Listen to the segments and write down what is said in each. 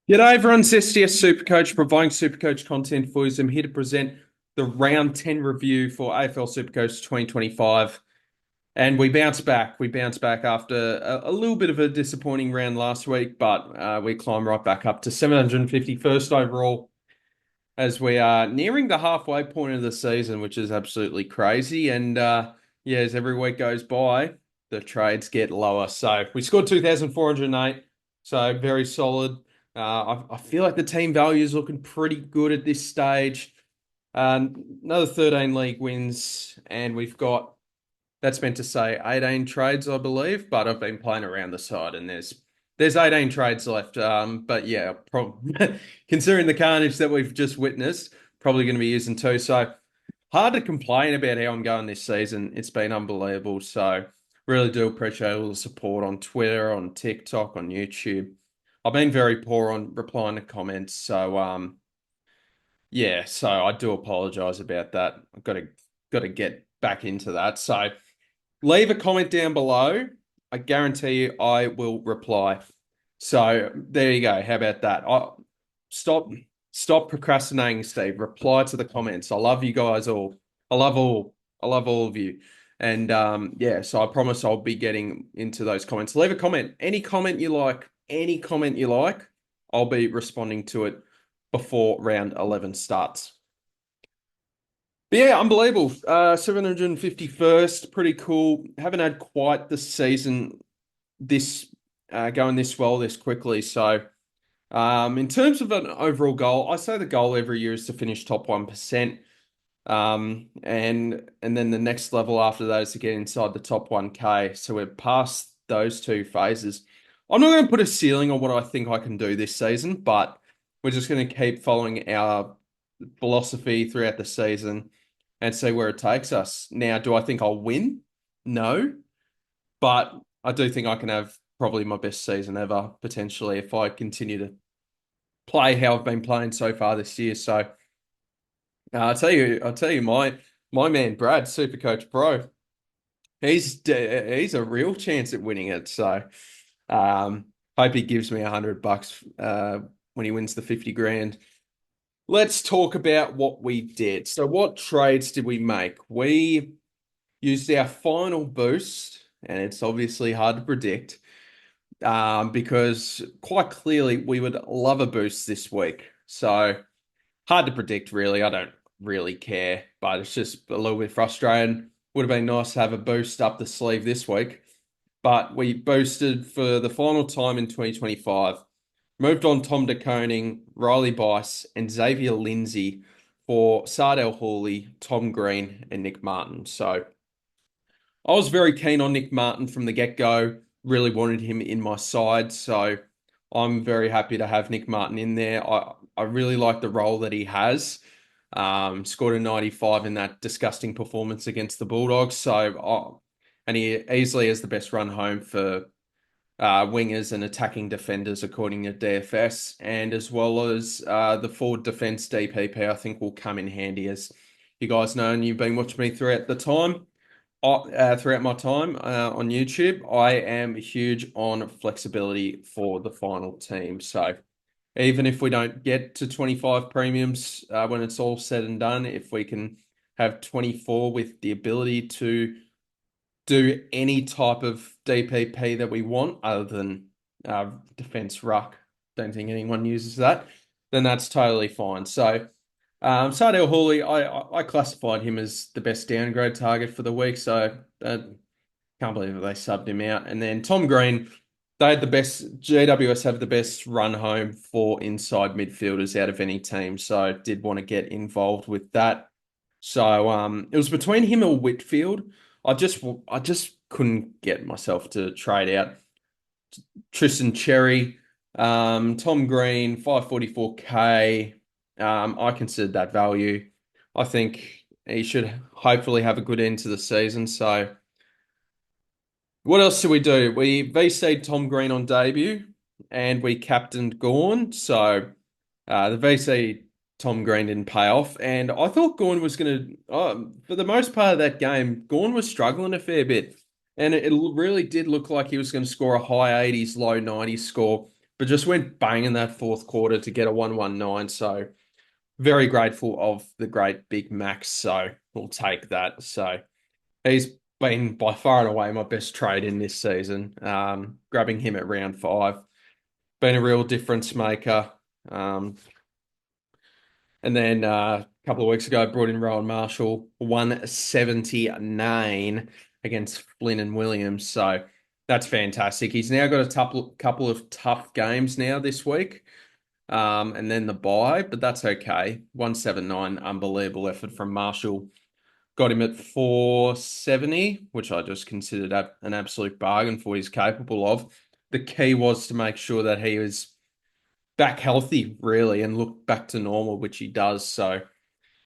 G'day everyone, it's SDS SuperCoach, providing SuperCoach content for you. I'm here to present the Round 10 review for AFL SuperCoach 2025. And we bounced back. We bounced back after a little bit of a disappointing round last week, but we climbed right back up to 751st overall as we are nearing the halfway point of the season, which is absolutely crazy. And yeah, as every week goes by, the trades get lower. So we scored 2,408, so very solid. I feel like the team value is looking pretty good at this stage. Another 13 league wins, and we've got that's meant to say 18 trades, I believe, but I've been playing around the side and there's 18 trades left. But yeah, considering the carnage that we've just witnessed, probably going to be using two. So hard to complain about how I'm going this season. It's been unbelievable. So really do appreciate all the support on Twitter, on TikTok, on YouTube. I've been very poor on replying to comments. So yeah, so I do apologize about that. I've got to get back into that. So leave a comment down below. I guarantee you I will reply. So there you go. How about that? Stop stop procrastinating, Steve. Reply to the comments. I love you guys all. I love all of you. And yeah, so I promise I'll be getting into those comments. Leave a comment. Any comment you like, I'll be responding to it before round 11 starts. But yeah, unbelievable. 751st, pretty cool. Haven't had quite the season this going this well this quickly. So, in terms of an overall goal, I say the goal every year is to finish top 1%. And then the next level after that is to get inside the top 1K. So we're past those two phases. I'm not going to put a ceiling on what I think I can do this season, but we're just going to keep following our philosophy throughout the season and see where it takes us. Now, do I think I'll win? No, but I do think I can have probably my best season ever potentially if I continue to play how I've been playing so far this year. So I'll tell you, my man Brad, SuperCoach Pro, he's a real chance at winning it. So hope he gives me $100 when he wins the 50 grand. Let's talk about what we did. So, what trades did we make? We used our final boost, and it's obviously hard to predict because quite clearly we would love a boost this week. So, hard to predict, really. I don't really care, but it's just a little bit frustrating. Would have been nice to have a boost up the sleeve this week, but we boosted for the final time in 2025. Moved on Tom De Koning, Riley Bice, and Xavier Lindsay for Sardell Hawley, Tom Green, and Nick Martin. So I was very keen on Nick Martin from the get-go, really wanted him in my side. So I'm very happy to have Nick Martin in there. I really like the role that he has. Scored a 95 in that disgusting performance against the Bulldogs. And he easily has the best run home for wingers and attacking defenders, according to DFS, and as well as the forward defense DPP, I think will come in handy as you guys know, and you've been watching me throughout the time. Throughout my time on YouTube, I am huge on flexibility for the final team. So even if we don't get to 25 premiums when it's all said and done, if we can have 24 with the ability to do any type of DPP that we want other than defense ruck. Don't think anyone uses that. Then that's totally fine. So Sardell Hawley, I classified him as the best downgrade target for the week. So can't believe that they subbed him out. And then Tom Green, they had the best. GWS have the best run home for inside midfielders out of any team. So I did want to get involved with that. So it was between him or Whitfield. I just couldn't get myself to trade out Tristan Cherry, Tom Green, 544K. I considered that value. I think he should hopefully have a good end to the season. So what else did we do? We VC'd Tom Green on debut and we captained Gorn. So the VC Tom Green didn't pay off. And I thought Gorn was going to, for the most part of that game, Gorn was struggling a fair bit. And it really did look like he was going to score a high 80s, low 90s score but just went bang in that fourth quarter to get a 119. So very grateful of the great Big Max. So we'll take that. So he's been by far and away my best trade in this season. Grabbing him at round 5, been a real difference maker. Um, and then a couple of weeks ago, I brought in Rowan Marshall, 179 against Flynn and Williams. So that's fantastic. He's now got a couple of tough games now this week, and then the bye, but that's okay. 179, unbelievable effort from Marshall. Got him at 470, which I just considered an absolute bargain for what he's capable of. The key was to make sure that he was back healthy, really, and look back to normal, which he does. So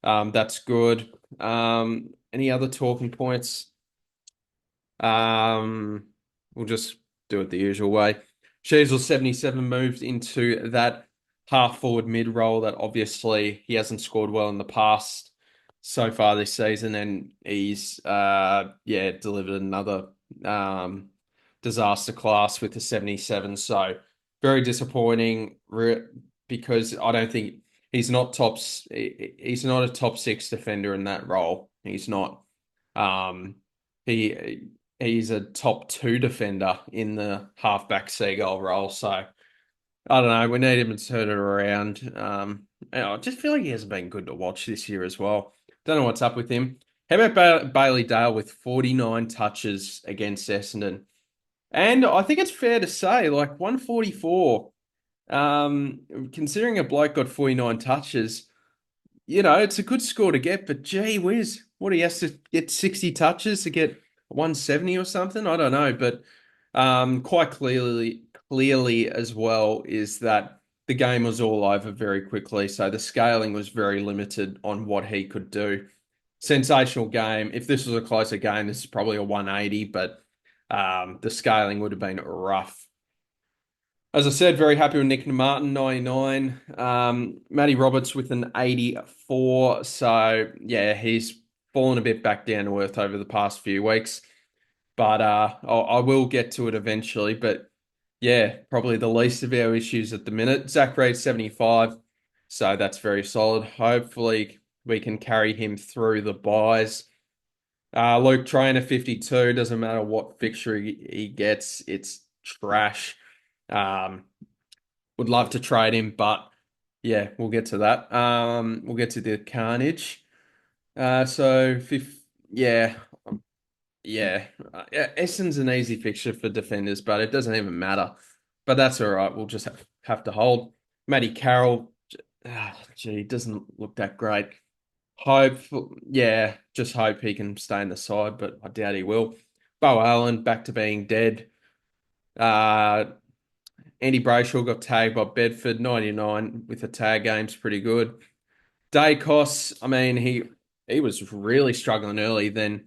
that's good. Any other talking points? Um, we'll just do it the usual way. Sheasel 77 moved into that half forward mid role that obviously he hasn't scored well in the past so far this season, and he's delivered another disaster class with the 77. So very disappointing because I don't think he's not a top 6 defender in that role. He's not. Um, he he's a top 2 defender in the halfback seagull role. So I don't know. We need him to turn it around. And I just feel like he hasn't been good to watch this year as well. Don't know what's up with him. How about Bailey Dale with 49 touches against Essendon? And I think it's fair to say, like 144, considering a bloke got 49 touches, it's a good score to get, but gee whiz, what he has to get 60 touches to get 170 or something? I don't know, but quite clearly as well is that the game was all over very quickly, so the scaling was very limited on what he could do. Sensational game. If this was a closer game, this is probably a 180, but the scaling would have been rough. As I said, very happy with Nick Martin, 99. Matty Roberts with an 84. So, yeah, he's fallen a bit back down to earth over the past few weeks. But I will get to it eventually. But, yeah, probably the least of our issues at the minute. Zach Reed, 75. So that's very solid. Hopefully we can carry him through the buys. Luke Trainer, 52. Doesn't matter what fixture he gets, it's trash. Um, would love to trade him, but yeah, we'll get to that. We'll get to the Carnage. So yeah, yeah. Essendon's an easy fixture for defenders, but it doesn't even matter. But that's all right. We'll just have to hold. Matty Carroll, doesn't look that great. Hope, yeah, just hope he can stay in the side, but I doubt he will. Bo Allen back to being dead. Uh, Andy Brayshaw got tagged by Bedford, 99 with the tag game's pretty good. Dacos, I mean, he was really struggling early, then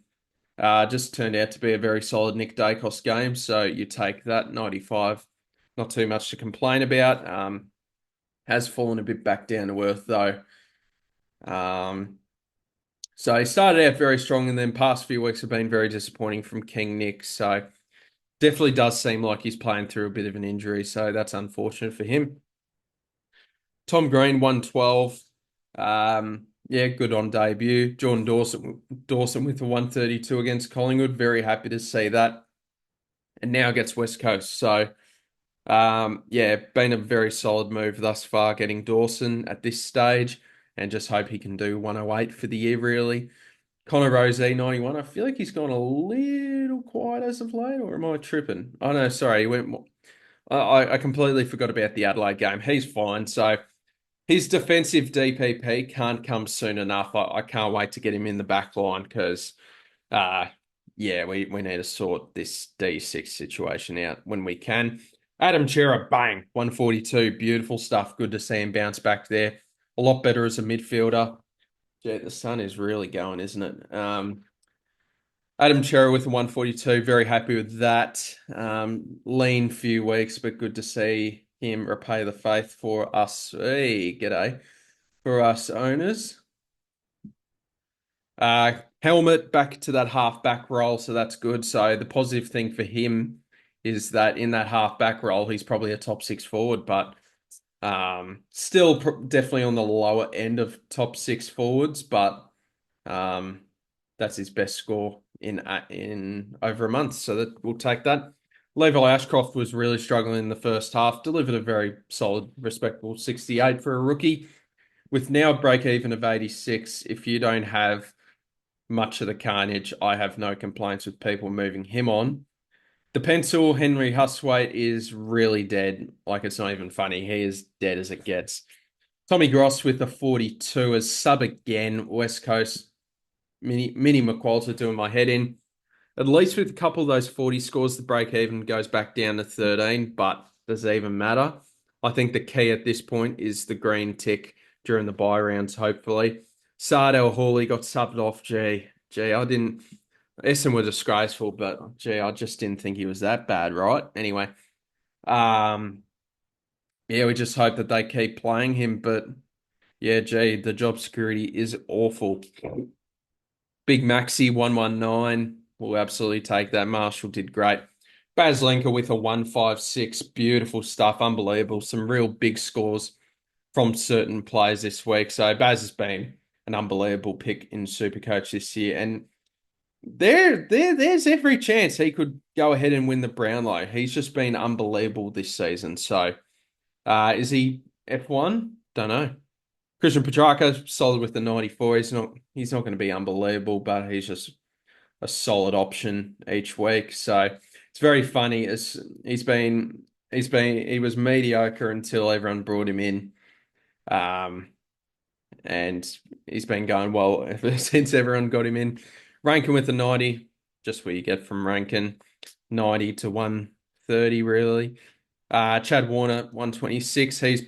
just turned out to be a very solid Nick Dacos game. So you take that, 95. Not too much to complain about. Has fallen a bit back down to earth though. So he started out very strong, and then past few weeks have been very disappointing from King Nick. So definitely does seem like he's playing through a bit of an injury, so that's unfortunate for him. Tom Green, 112. Yeah, good on debut. Jordan Dawson with a 132 against Collingwood. Very happy to see that. And now gets West Coast. So, yeah, been a very solid move thus far, getting Dawson at this stage, and just hope he can do 108 for the year, really. Connor Rozee, 91. I feel like he's gone a little quiet as of late, or am I tripping? Oh, no, sorry. He went. I completely forgot about the Adelaide game. He's fine. So his defensive DPP can't come soon enough. I can't wait to get him in the back line because, yeah, we need to sort this D6 situation out when we can. Adam Chera, bang, 142. Beautiful stuff. Good to see him bounce back there. A lot better as a midfielder. Yeah, the sun is really going, isn't it? Adam Chera with a 142. Very happy with that. Lean few weeks, but good to see him repay the faith for us. Hey, g'day. For us owners. Helmet back to that half back role, so that's good. So the positive thing for him is that in that half back role, he's probably a top six forward, but still definitely on the lower end of top six forwards, but um, that's his best score in over a month. So that we'll take that. Levi Ashcroft was really struggling in the first half, delivered a very solid, respectable 68 for a rookie. With now a break even of 86, if you don't have much of the carnage, I have no complaints with people moving him on. The pencil, Henry Hustwaite, is really dead. Like, it's not even funny. He is dead as it gets. Tommy Gross with a 42 as sub again. West Coast mini McQualter doing my head in. At least with a couple of those 40 scores, the break even goes back down to 13, but does it even matter? I think the key at this point is the green tick during the bye rounds, hopefully. Sardell Hawley got subbed off. I didn't. Essendon were disgraceful, but I just didn't think he was that bad, right? Anyway, um, yeah, we just hope that they keep playing him, but yeah, the job security is awful. Big Maxi 119. We'll absolutely take that. Marshall did great. Baz Lenker with a 156. Beautiful stuff. Unbelievable. Some real big scores from certain players this week. So Baz has been an unbelievable pick in Supercoach this year. And there's every chance he could go ahead and win the Brownlow. He's just been unbelievable this season. So is he F1? Don't know. Christian Petrarca, solid with the 94. He's not going to be unbelievable, but he's just a solid option each week. So it's very funny. He was mediocre until everyone brought him in. And he's been going well ever since everyone got him in. Rankin with the 90, just what you get from Rankin. 90 to 130, really. Chad Warner, 126. He's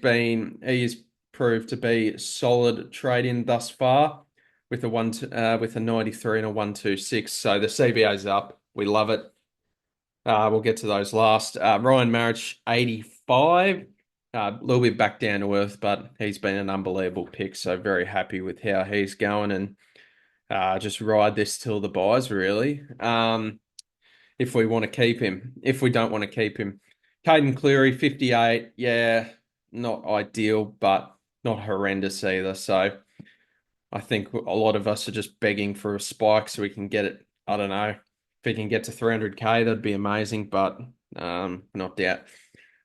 proved to be a solid trade-in thus far with with a 93 and a 126. So the CBA's up. We love it. We'll get to those last. Ryan Marriage, 85. A little bit back down to earth, but he's been an unbelievable pick. So very happy with how he's going, and just ride this till the buys, really. If we want to keep him. If we don't want to keep him. Caden Cleary, 58. Yeah, not ideal, but not horrendous either. So I think a lot of us are just begging for a spike so we can get it. I don't know. If we can get to 300K, that'd be amazing, but not doubt.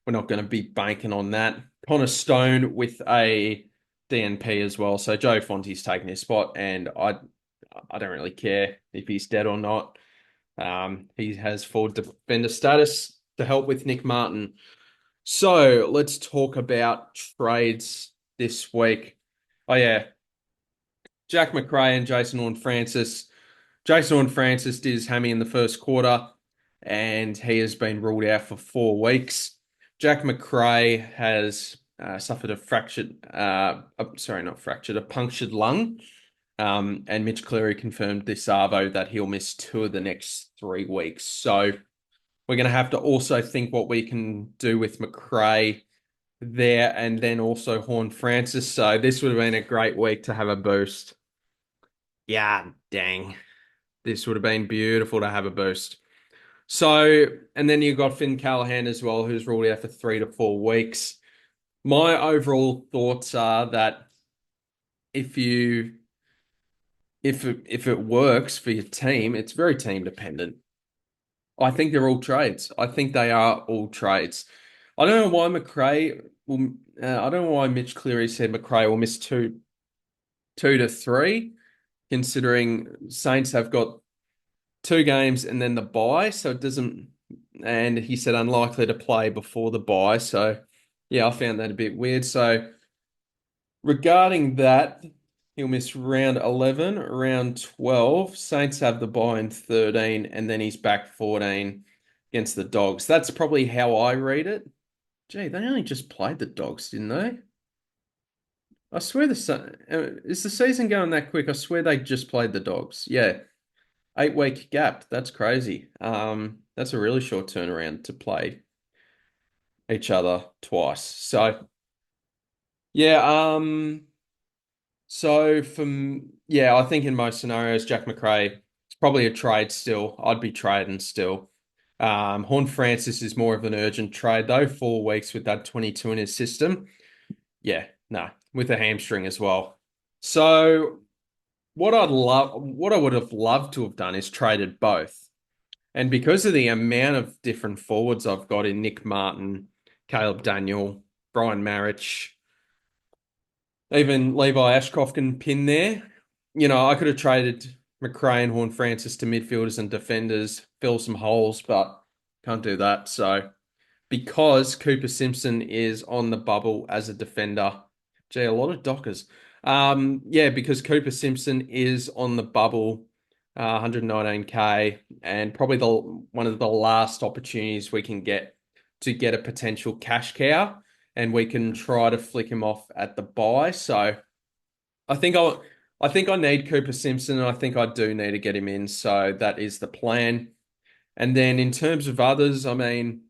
We're not going to be banking on that. Connor Stone with a DNP as well. So Joe Fonte's taking his spot, and I don't really care if he's dead or not. He has forward defender status to help with Nick Martin. So let's talk about trades this week. Oh yeah, Jack McRae and Jason Horne-Francis. Jason Horne-Francis did his hammy in the first quarter, and he has been ruled out for 4 weeks. Jack McRae has suffered a punctured lung. And Mitch Cleary confirmed this Arvo that he'll miss 2 of the next 3 weeks. So we're going to have to also think what we can do with McRae there, and then also Horne-Francis. So this would have been a great week to have a boost. Yeah, dang. This would have been beautiful to have a boost. So, and then you've got Finn Callahan as well, who's ruled out for 3 to 4 weeks. My overall thoughts are that if it works for your team, it's very team dependent. I think they're all trades. I think they are all trades. I don't know why I don't know why Mitch Cleary said McRae will miss two to three, considering Saints have got 2 games and then the bye, so it doesn't. And he said unlikely to play before the bye, so yeah, I found that a bit weird. So regarding that, he'll miss round 11, round 12. Saints have the bye in 13, and then he's back 14 against the Dogs. That's probably how I read it. Gee, they only just played the Dogs, didn't they? I swear is the season going that quick? I swear they just played the Dogs. Yeah, 8 week gap. That's crazy. That's a really short turnaround to play each other twice. So yeah, I think in most scenarios, Jack McRae, it's probably a trade still. I'd be trading still. Horn Francis is more of an urgent trade though. 4 weeks with that 22 in his system. Yeah, no, with a hamstring as well. So what I would have loved to have done is traded both. And because of the amount of different forwards I've got in Nick Martin, Caleb Daniel, Brian Marich, even Levi Ashcroft can pin there. I could have traded McRae and Horn Francis to midfielders and defenders, fill some holes, but can't do that. So because Cooper Simpson is on the bubble as a defender, gee, a lot of Dockers. Yeah, because Cooper Simpson is on the bubble, 119K, and probably the one of the last opportunities we can get to get a potential cash cow, and we can try to flick him off at the buy. So I think I need Cooper Simpson, and I think I do need to get him in. So that is the plan. And then in terms of others, I mean,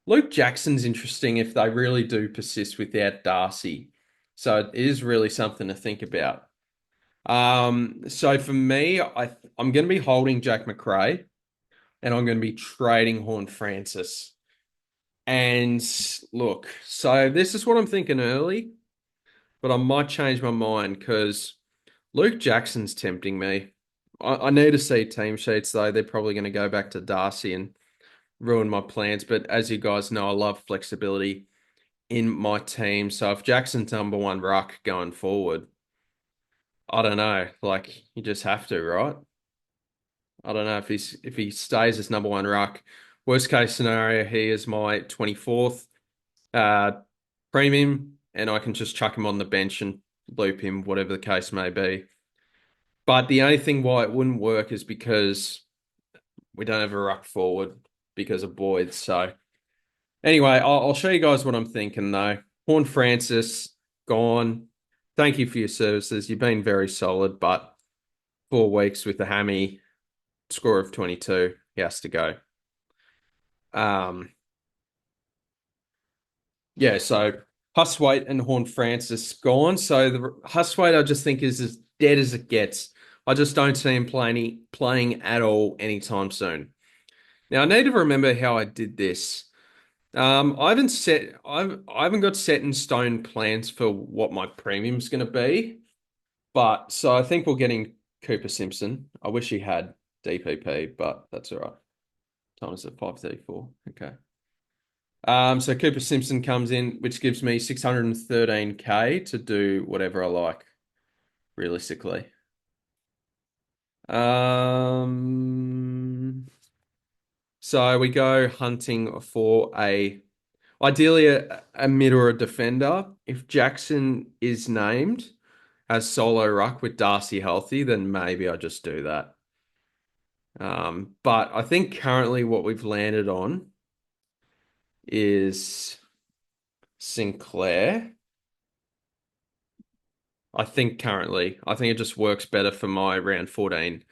Luke Jackson's interesting if they really do persist without Darcy. So it is really something to think about. So for me, I'm going to be holding Jack McRae, and I'm going to be trading Horn Francis. And look, so this is what I'm thinking early, but I might change my mind because Luke Jackson's tempting me. I need to see team sheets though. They're probably going to go back to Darcy and ruin my plans. But as you guys know, I love flexibility in my team. So if Jackson's number one ruck going forward, I don't know. Like you just have to, right? I don't know if he stays as number one ruck. Worst case scenario, he is my 24th uh premium, and I can just chuck him on the bench and loop him, whatever the case may be. But the only thing why it wouldn't work is because we don't have a ruck forward because of Boyd. So anyway, I'll show you guys what I'm thinking though. Horn Francis, gone. Thank you for your services. You've been very solid, but 4 weeks with a hammy, score of 22, he has to go. Um, yeah, so Huswaite and Horn Francis gone. So the Huswaite I just think is as dead as it gets. I just don't see him playing at all anytime soon. Now I need to remember how I did this. I haven't got set in stone plans for what my premium's going to be, but so I think we're getting Cooper Simpson. I wish he had DPP, but that's all right. Time is at 5:34. Okay. So Cooper Simpson comes in, which gives me 613K to do whatever I like, realistically. Um, so we go hunting for ideally a mid or a defender. If Jackson is named as solo ruck with Darcy healthy, then maybe I just do that. But I think currently what we've landed on is Sinclair. I think it just works better for my round 14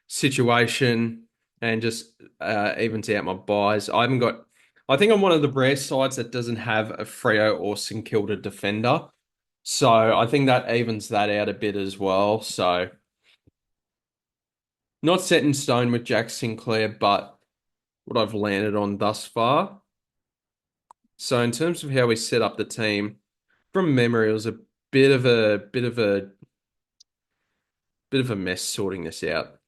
situation and just evens out my buys. I think I'm one of the rare sides that doesn't have a Freo or St Kilda defender. So I think that evens that out a bit as well. So not set in stone with Jack Sinclair, but what I've landed on thus far. So in terms of how we set up the team, from memory, it was a bit of a mess sorting this out.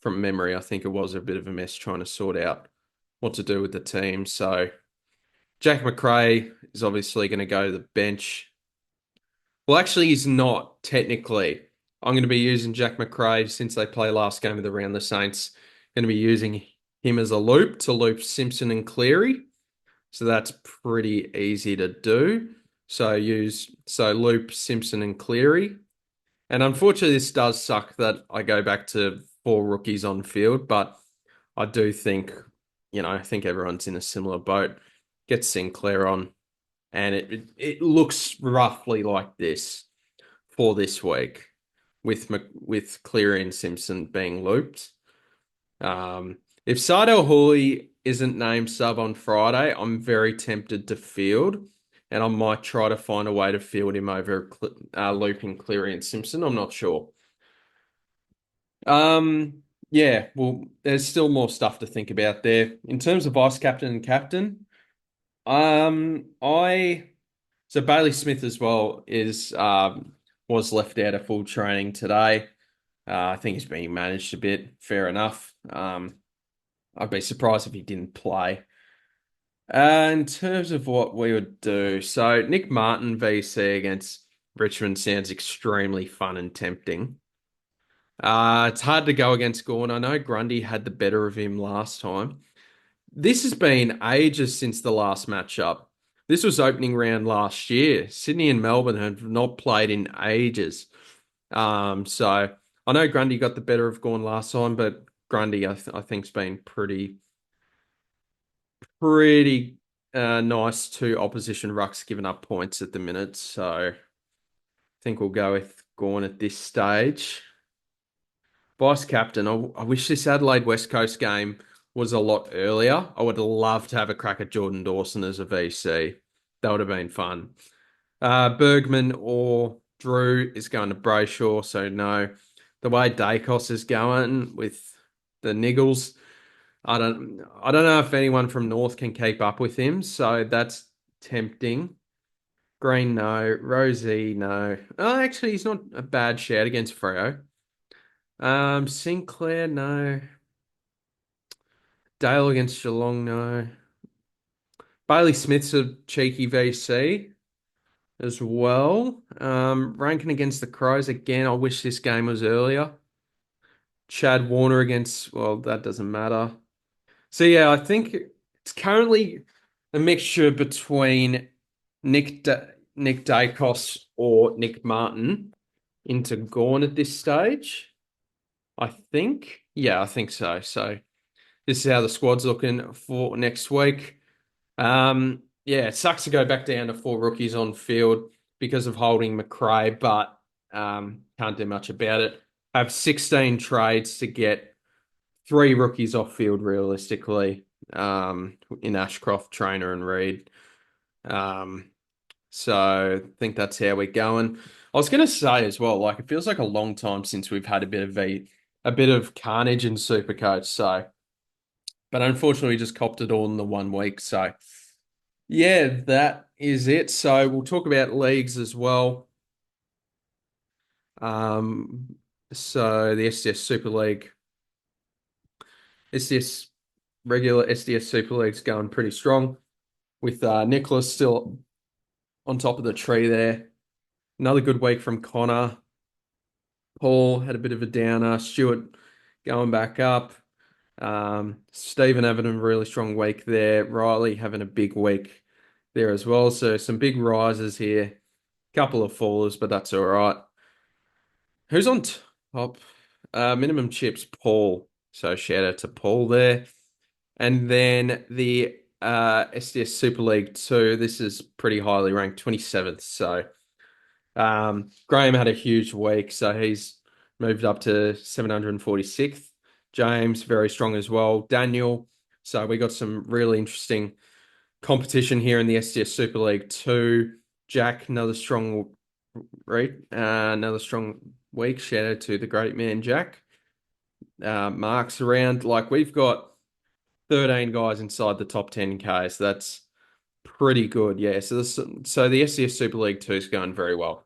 From memory, I think it was a bit of a mess trying to sort out what to do with the team. So Jack McRae is obviously going to go to the bench. Well, actually, he's not technically. I'm going to be using Jack McRae since they play last game of the round. The Saints going to be using him as a loop to loop Simpson and Cleary. So that's pretty easy to do. So loop Simpson and Cleary. And unfortunately, this does suck that I go back to 4 rookies on field, but I do think, I think everyone's in a similar boat. Get Sinclair on, and it looks roughly like this for this week with Cleary and Simpson being looped. If Sardell Hooley isn't named sub on Friday, I'm very tempted to field, and I might try to find a way to field him over looping Cleary and Simpson. I'm not sure. Yeah, well, there's still more stuff to think about there. In terms of vice captain and captain, I so Bailey Smith as well is was left out of full training today. I think he's being managed a bit. Fair enough. I'd be surprised if he didn't play. In terms of what we would do, so Nick Martin VC against Richmond sounds extremely fun and tempting. It's hard to go against Gorn. I know Grundy had the better of him last time. This has been ages since the last matchup. This was opening round last year. Sydney and Melbourne have not played in ages. So I know Grundy got the better of Gorn last time, but Grundy I think's been pretty nice to opposition rucks giving up points at the minute. So I think we'll go with Gorn at this stage. Vice captain, I wish this Adelaide West Coast game was a lot earlier. I would love to have a crack at Jordan Dawson as a VC. That would have been fun. Bergman or Drew is going to Brayshaw, so no. The way Dacos is going with the Niggles, I don't know if anyone from North can keep up with him, so that's tempting. Green, no. Rosie, no. Oh, actually, he's not a bad shout against Freo. Sinclair, no. Dale against Geelong, no. Bailey Smith's a cheeky VC as well. Rankin against the Crows again. I wish this game was earlier. Chad Warner against, well, that doesn't matter. So yeah, I think it's currently a mixture between Nick Dacos or Nick Martin into Gorn at this stage. I think. Yeah, I think so. So this is how the squad's looking for next week. Yeah, it sucks to go back down to four rookies on field because of holding McRae, but can't do much about it. I have 16 trades to get three rookies off field realistically, in Ashcroft, Trainer, and Reed. Um, so I think that's how we're going. I was going to say as well, like it feels like a long time since we've had a bit of carnage in Supercoach. So, but unfortunately, we just copped it all in the 1 week. So, yeah, that is it. So we'll talk about leagues as well. Um, so the SDS Super League, SDS regular SDS Super League's going pretty strong with Nicholas still on top of the tree there. Another good week from Connor. Paul had a bit of a downer. Stuart going back up. Stephen having a really strong week there. Riley having a big week there as well. So some big rises here. Couple of fallers, but that's all right. Who's on top? Minimum chips, Paul. So shout out to Paul there. And then the SDS Super League 2. This is pretty highly ranked, 27th. So Graham had a huge week, so he's moved up to 746th. James, very strong as well. Daniel, so we got some really interesting competition here in the SDS Super League 2. Jack, another strong week. Shout out to the great man, Jack. Mark's around. Like we've got 13 guys inside the top 10K, so that's pretty good. Yeah, so the SDS Super League 2 is going very well.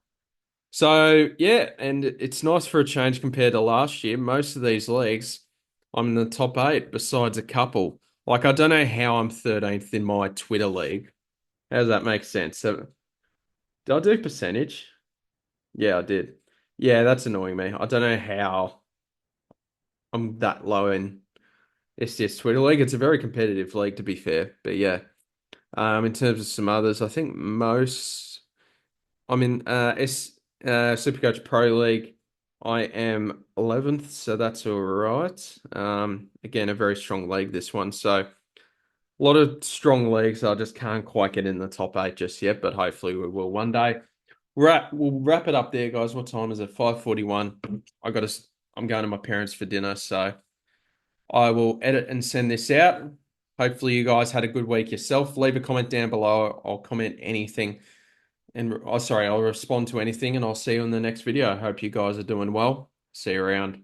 So yeah, and it's nice for a change compared to last year. Most of these leagues, I'm in the top eight, besides a couple. Like I don't know how I'm 13th in my Twitter league. How does that make sense? So, did I do percentage? Yeah, I did. Yeah, that's annoying me. I don't know how I'm that low in SDS Twitter league. It's a very competitive league, to be fair. But yeah, in terms of some others, I think most. I'm in SuperCoach Pro League. I am 11th, so that's all right. Again, a very strong league, this one. So a lot of strong leagues. I just can't quite get in the top eight just yet, but hopefully we will one day. We'll wrap it up there, guys. What time is it? 5:41. I'm going to my parents for dinner, so I will edit and send this out. Hopefully you guys had a good week yourself. Leave a comment down below. I'll comment anything. And oh, sorry, I'll respond to anything and I'll see you in the next video. I hope you guys are doing well. See you around.